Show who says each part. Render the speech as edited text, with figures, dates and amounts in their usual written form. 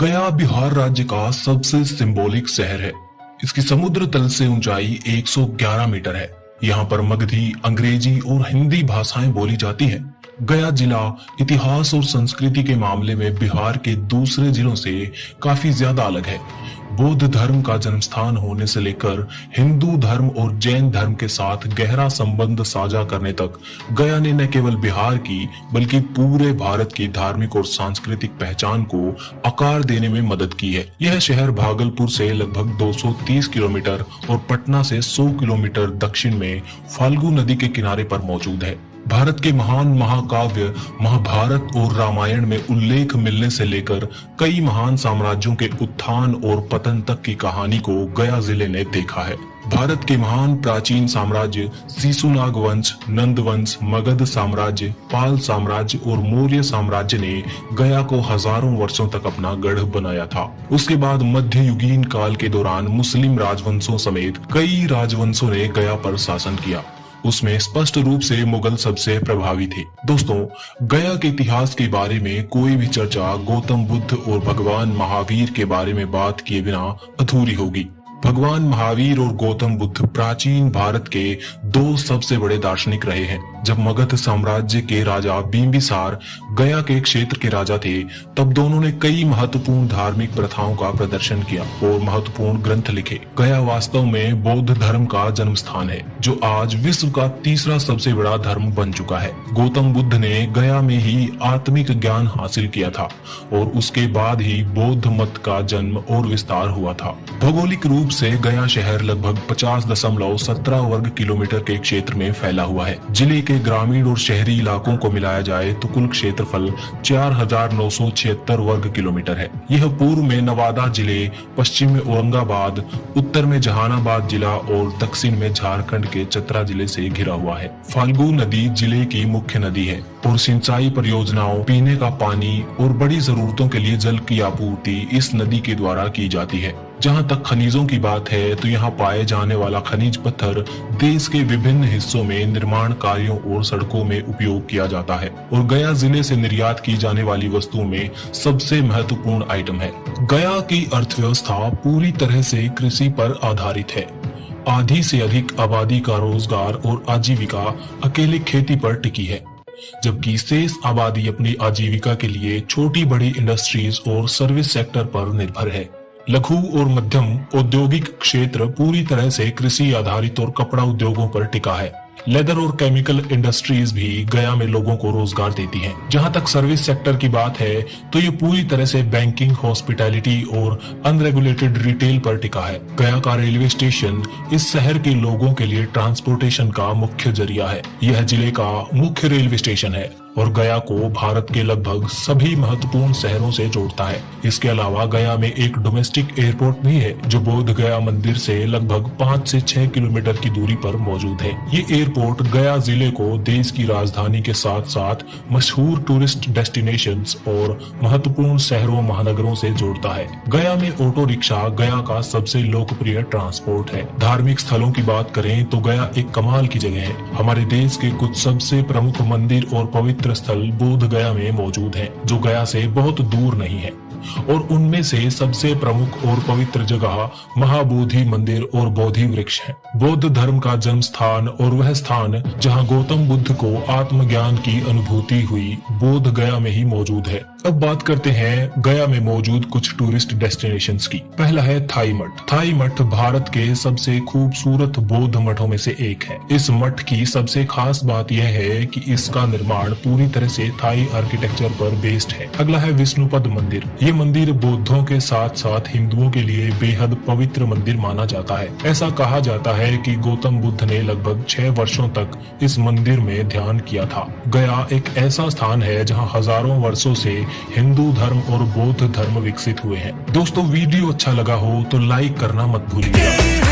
Speaker 1: गया बिहार राज्य का सबसे सिंबॉलिक शहर है। इसकी समुद्र तल से ऊंचाई 111 मीटर है। यहाँ पर मगधी, अंग्रेजी और हिंदी भाषाएं बोली जाती हैं। गया जिला इतिहास और संस्कृति के मामले में बिहार के दूसरे जिलों से काफी ज्यादा अलग है। बौद्ध धर्म का जन्मस्थान होने से लेकर हिंदू धर्म और जैन धर्म के साथ गहरा संबंध साझा करने तक गया ने न केवल बिहार की बल्कि पूरे भारत की धार्मिक और सांस्कृतिक पहचान को आकार देने में मदद की है। यह शहर भागलपुर से लगभग 230 किलोमीटर और पटना से 100 किलोमीटर दक्षिण में फाल्गु नदी के किनारे पर मौजूद है। भारत के महान महाकाव्य महाभारत और रामायण में उल्लेख मिलने से लेकर कई महान साम्राज्यों के उत्थान और पतन तक की कहानी को गया जिले ने देखा है। भारत के महान प्राचीन साम्राज्य शिशुनाग वंश, नंद वंश, मगध साम्राज्य, पाल साम्राज्य और मौर्य साम्राज्य ने गया को हजारों वर्षों तक अपना गढ़ बनाया था। उसके बाद मध्ययुगीन काल के दौरान मुस्लिम राजवंशों समेत कई राजवंशों ने गया पर शासन किया। उसमें स्पष्ट रूप से मुगल सबसे प्रभावी थे। दोस्तों, गया के इतिहास के बारे में कोई भी चर्चा गौतम बुद्ध और भगवान महावीर के बारे में बात किए बिना अधूरी होगी। भगवान महावीर और गौतम बुद्ध प्राचीन भारत के दो सबसे बड़े दार्शनिक रहे हैं। जब मगध साम्राज्य के राजा बिंबिसार गया के क्षेत्र के राजा थे, तब दोनों ने कई महत्वपूर्ण धार्मिक प्रथाओं का प्रदर्शन किया और महत्वपूर्ण ग्रंथ लिखे। गया वास्तव में बौद्ध धर्म का जन्म स्थान है, जो आज विश्व का तीसरा सबसे बड़ा धर्म बन चुका है। गौतम बुद्ध ने गया में ही आत्मिक ज्ञान हासिल किया था और उसके बाद ही बौद्ध मत का जन्म और विस्तार हुआ था। भौगोलिक रूप से गया शहर लगभग 50.17 वर्ग किलोमीटर के क्षेत्र में फैला हुआ है। जिले के ग्रामीण और शहरी इलाकों को मिलाया जाए तो कुल क्षेत्रफल 4,976 वर्ग किलोमीटर है। यह पूर्व में नवादा जिले, पश्चिम में औरंगाबाद, उत्तर में जहानाबाद जिला और दक्षिण में झारखंड के चतरा जिले से घिरा हुआ है। फाल्गु नदी जिले की मुख्य नदी है और सिंचाई परियोजनाओं, पीने का पानी और बड़ी जरूरतों के लिए जल की आपूर्ति इस नदी के द्वारा की जाती है। जहां तक खनिजों की बात है तो यहाँ पाए जाने वाला खनिज पत्थर देश के विभिन्न हिस्सों में निर्माण कार्यों और सड़कों में उपयोग किया जाता है और गया जिले से निर्यात की जाने वाली वस्तुओं में सबसे महत्वपूर्ण आइटम है। गया की अर्थव्यवस्था पूरी तरह से कृषि पर आधारित है। आधी से अधिक आबादी का रोजगार और आजीविका अकेले खेती पर टिकी है, जबकि शेष आबादी अपनी आजीविका के लिए छोटी बड़ी इंडस्ट्रीज और सर्विस सेक्टर पर निर्भर है। लघु और मध्यम औद्योगिक क्षेत्र पूरी तरह से कृषि आधारित और कपड़ा उद्योगों पर टिका है। लेदर और केमिकल इंडस्ट्रीज भी गया में लोगों को रोजगार देती हैं। जहां तक सर्विस सेक्टर की बात है तो ये पूरी तरह से बैंकिंग, हॉस्पिटैलिटी और अनरेगुलेटेड रिटेल पर टिका है। गया का रेलवे स्टेशन इस शहर के लोगों के लिए ट्रांसपोर्टेशन का मुख्य जरिया है। यह जिले का मुख्य रेलवे स्टेशन है और गया को भारत के लगभग सभी महत्वपूर्ण शहरों से जोड़ता है। इसके अलावा गया में एक डोमेस्टिक एयरपोर्ट भी है, जो बोध गया मंदिर से लगभग 5 से 6 किलोमीटर की दूरी पर मौजूद है। ये एयरपोर्ट गया जिले को देश की राजधानी के साथ साथ मशहूर टूरिस्ट डेस्टिनेशंस और महत्वपूर्ण शहरों महानगरों से जोड़ता है। गया में ऑटो रिक्शा गया का सबसे लोकप्रिय ट्रांसपोर्ट है। धार्मिक स्थलों की बात करें तो गया एक कमाल की जगह है। हमारे देश के कुछ सबसे प्रमुख मंदिर और पवित्र स्थल बोध गया में मौजूद हैं, जो गया से बहुत दूर नहीं है। और उनमें से सबसे प्रमुख और पवित्र जगह महाबोधि मंदिर और बोधि वृक्ष है। बौद्ध धर्म का जन्म स्थान और वह स्थान जहां गौतम बुद्ध को आत्मज्ञान की अनुभूति हुई, बोध गया में ही मौजूद है। अब बात करते हैं गया में मौजूद कुछ टूरिस्ट डेस्टिनेशंस की। पहला है थाई मठ। थाई मठ भारत के सबसे खूबसूरत बौद्ध मठों में से एक है। इस मठ की सबसे खास बात यह है कि इसका निर्माण पूरी तरह से थाई आर्किटेक्चर पर बेस्ड है। अगला है विष्णुपद मंदिर। ये मंदिर बौद्धों के साथ साथ हिंदुओं के लिए बेहद पवित्र मंदिर माना जाता है। ऐसा कहा जाता है कि गौतम बुद्ध ने लगभग 6 वर्षों तक इस मंदिर में ध्यान किया था। गया एक ऐसा स्थान है जहां हजारों वर्षों से हिंदू धर्म और बौद्ध धर्म विकसित हुए हैं। दोस्तों, वीडियो अच्छा लगा हो तो लाइक करना मत भूलिएगा।